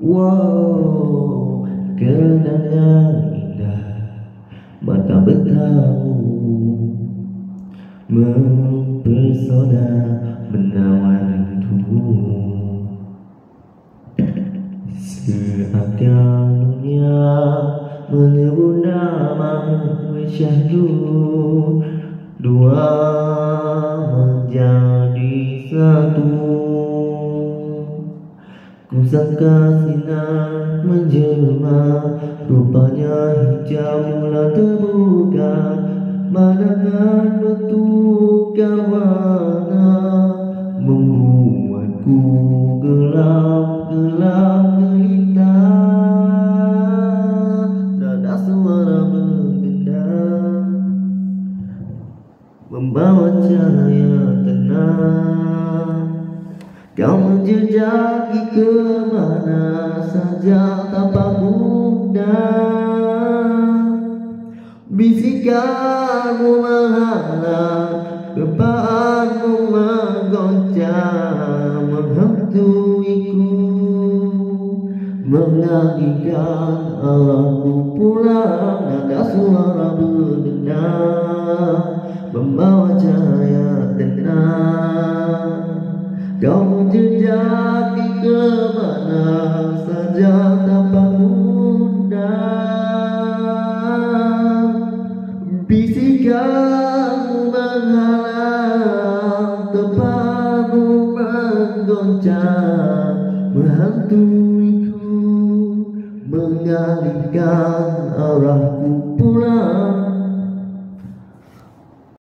Wow, kenangan indah mata bertamu mempesona menawan rindu. Seakan dunia menyebut namamu syahdu, dua menjadi satu. Ku sangka sinar menjelma, rupanya hijab mula terbuka. Manakah bentuk warna membuatku gelap-gelap gelita. Nada suara menggedam membawa cahaya tenang. Kau menjejaki kemana saja tanpa undang. Bisikanmu menghalang, gempaanmu menggoncang, menghantuiku, mengalihkan arahku pulang. Nada suara berdendam membawa cahaya tenang. Kau menjejaki kemana saja tanpa undang. Bisikanmu menghalang, tepamu menggoncang, menghantuiku, mengalihkan arahku pulang.